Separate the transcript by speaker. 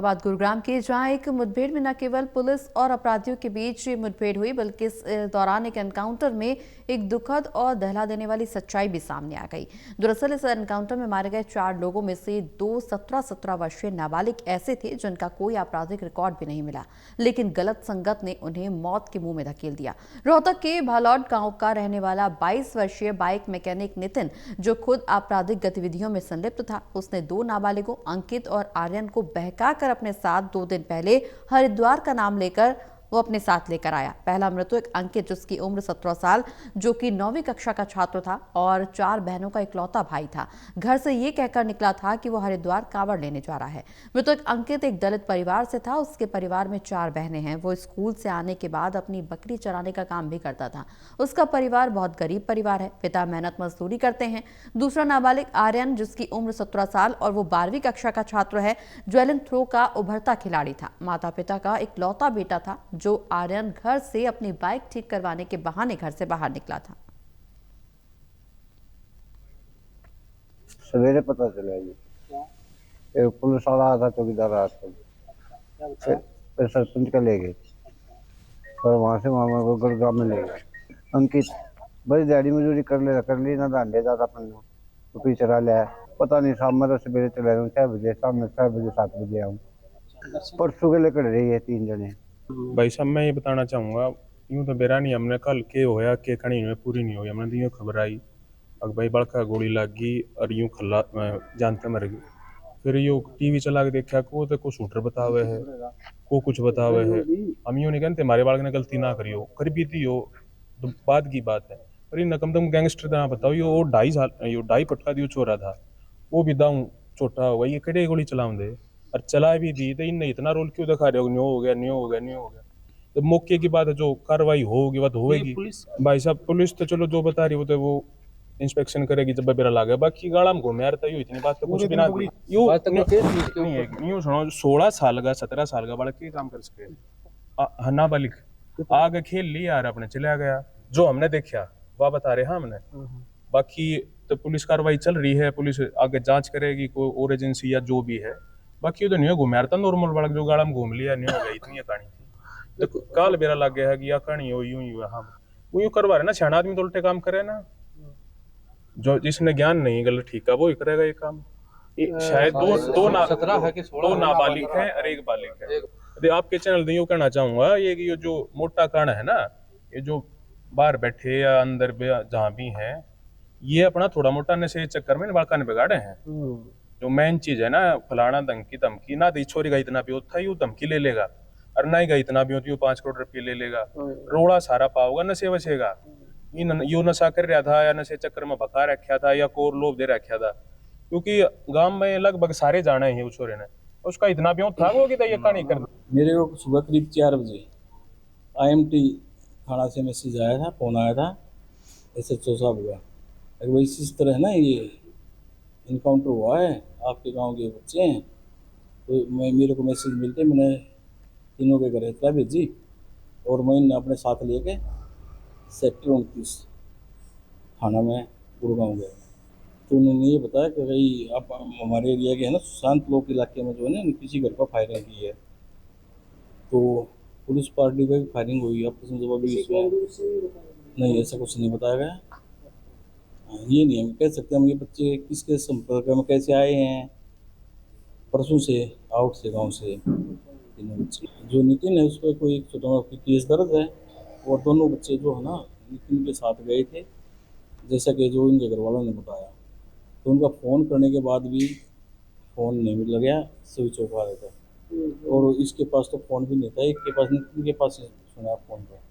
Speaker 1: बात गुरुग्राम के, जहां एक मुठभेड़ में न केवल पुलिस और अपराधियों के बीच मुठभेड़ हुई, बल्कि इस दौरान एक एनकाउंटर में एक दुखद और दहला देने वाली सच्चाई भी सामने आ गई। दरअसल इस एनकाउंटर में मारे गए 4 लोगों में से 2 17 वर्षीय नाबालिग ऐसे थे जिनका कोई आपराधिक रिकॉर्ड भी नहीं मिला, लेकिन गलत संगत ने उन्हें मौत के मुंह में धकेल दिया। रोहतक के भालौट गांव का रहने वाला 22 वर्षीय बाइक मैकेनिक नितिन, जो खुद आपराधिक गतिविधियों में संलिप्त था, उसने 2 नाबालिगों अंकित और आर्यन को बहकाकर अपने साथ 2 दिन पहले हरिद्वार का नाम लेकर वो अपने साथ लेकर आया। पहला मृतक अंकित, जिसकी उम्र 17 साल, जो कि 9वीं कक्षा का छात्र था और 4 बहनों का इकलौता भाई था, घर से ये कहकर निकला था कि वो हरिद्वार कांवड़ लेने जा रहा है। मृतक अंकित एक दलित परिवार से था। उसके परिवार में 4 बहनें हैं। वो स्कूल से आने के बाद अपनी बकरी चराने का काम भी करता था। उसका परिवार बहुत गरीब परिवार है। पिता मेहनत मजदूरी करते हैं। दूसरा नाबालिग आर्यन, जिसकी उम्र 17 साल और वो 12वीं कक्षा का छात्र है, ज्वेलिन थ्रो का उभरता खिलाड़ी था। माता पिता का इकलौता बेटा था, जो आर्यन घर से अपनी बाइक ठीक करवाने के बहाने घर से बाहर निकला था।
Speaker 2: सवेरे पता चला जी, एक पुलिस वाला आया था, चौकीदार आया था, फिर सरपंच का ले गए और वहां से मामा को गुरुग्राम में ले गए। अंकित बड़ी दिहाड़ी मजदूरी कर ली ना, धांडे ज्यादा अपन तो पीछे चला लिया। पता नहीं, शाम में तो सवेरे चला रहा हूँ 6 बजे, शाम में 6 बजे 7 बजे आऊँ। परसों के लेकर रही है 3 जने।
Speaker 3: भाई साहब मैं ये बताना चाहूँगा, यूँ तो बेरा नहीं, हमने कल के होया के कहानी में पूरी नहीं हुई। हमने तो यूँ खबर आई अब भाई बड़का गोली लग गई और यूँ खल्ला जानते मर गई। फिर यूँ टीवी चला के देखा को शूटर बतावे है, को कुछ बतावे है। हम यूँ नहीं कहते हमारे बालक ने गलती ना करी हो, कर भी थी हो तो बाद की बात है, पर इन नकम तुम गैंगस्टर ना बताओ। यो 2.5 पटका दियो छोरा था, वो भी दाऊं छोटा होगा, ये कड़े गोली चलाऊं दे और चला भी दी तो इनने इतना रोल क्यों दिखा रहे हो, न्यो हो गया न्यो हो गया न्यो हो गया। तो मौके की बात है, जो कार्रवाई होगी वो तो होगी। भाई साहब पुलिस तो चलो जो बता रही वो तो वो इंस्पेक्शन करेगी जब बेरा लागे, बाकी गाड़ा में घूमे यार यूं इतनी बात तो कुछ भी ना दी। यूं सुनो, 16 साल का 17 साल का बालक के काम कर सके, नाबालिग आगे खेल लिया यार अपने चला गया। जो हमने देखा वह बता रहे हैं हमने, बाकी तो पुलिस कार्रवाई चल रही है, पुलिस आगे जांच करेगी, कोई और एजेंसी या जो भी है। बाकी तो नहीं घूम था नॉर्मल बालक जो गाड़ा में घूम लिया नहीं हो गया, इतनी कहानी थी। तो काल बेरा लग गया है कि या कहानी हो यूं ही हुआ। हाँ वो यूं करवा रहे ना, सियाना आदमी तो उल्टे काम करे ना, जो जिसने ज्ञान नहीं गलत ठीक है वो ही करेगा ये काम। शायद दो नाबालिग है और एक बालिग है। तो आपके चैनल में यूं कहना चाहूंगा, ये जो मोटा कांड है ना, ये जो बाहर बैठे या अंदर जहाँ भी है, ये अपना थोड़ा मोटा नशे चक्कर में बालका ने बिगाड़े हैं। जो मेन चीज है ना, फलाना धमकी ना दी छोरी का इतना भी होता है, यू धमकी ले लेगा, और ना ही इतना भी होती 5 करोड़ रुपये ले लेगा, रोड़ा सारा पाओगा नशे वशेगा। यो नशा कर रहा था या नशे चक्कर में भगा रखा था या कोर लोभ दे रखा था, क्योंकि गांव में लगभग सारे जाने हैं उस छोरे ने, उसका इतना भी था वो कि ये कहानी कर।
Speaker 4: मेरे को सुबह करीब 4 बजे IMT थाना से मैसेज आया था, फोन आया था SHO साहब का, अगर भाई इस तरह है ना, ये इनकाउंटर हुआ है, आपके गांव के बच्चे हैं। तो मेरे को मैसेज मिलते मैंने तीनों के घर इतना भेजी और मैं अपने साथ लेके सेक्टर 29 थाना में गुड़गांव गया। तो उन्होंने ये बताया कि भाई आप हमारे एरिया के है ना, सुशांत लोक इलाके में जो है ना, किसी घर पर फायरिंग की है, तो पुलिस पार्टी पर भी फायरिंग हुई। आपस में जब इसमें नहीं, ऐसा कुछ नहीं बताया गया। ये नहीं हम कह सकते हम ये बच्चे किसके संपर्क में कैसे आए हैं। परसों से आउट से गांव से तीनों बच्चे, जो नितिन है उस पर कोई छोटा मोटा केस दर्ज है, और दोनों बच्चे जो है ना नितिन के साथ गए थे, जैसा कि जो इनके घर वालों ने बताया। तो उनका फ़ोन करने के बाद भी फ़ोन नहीं लग गया, स्विच ऑफ आ रहा था, और इसके पास तो फ़ोन भी नहीं था, एक के पास नितिन के पास सुना फ़ोन पर।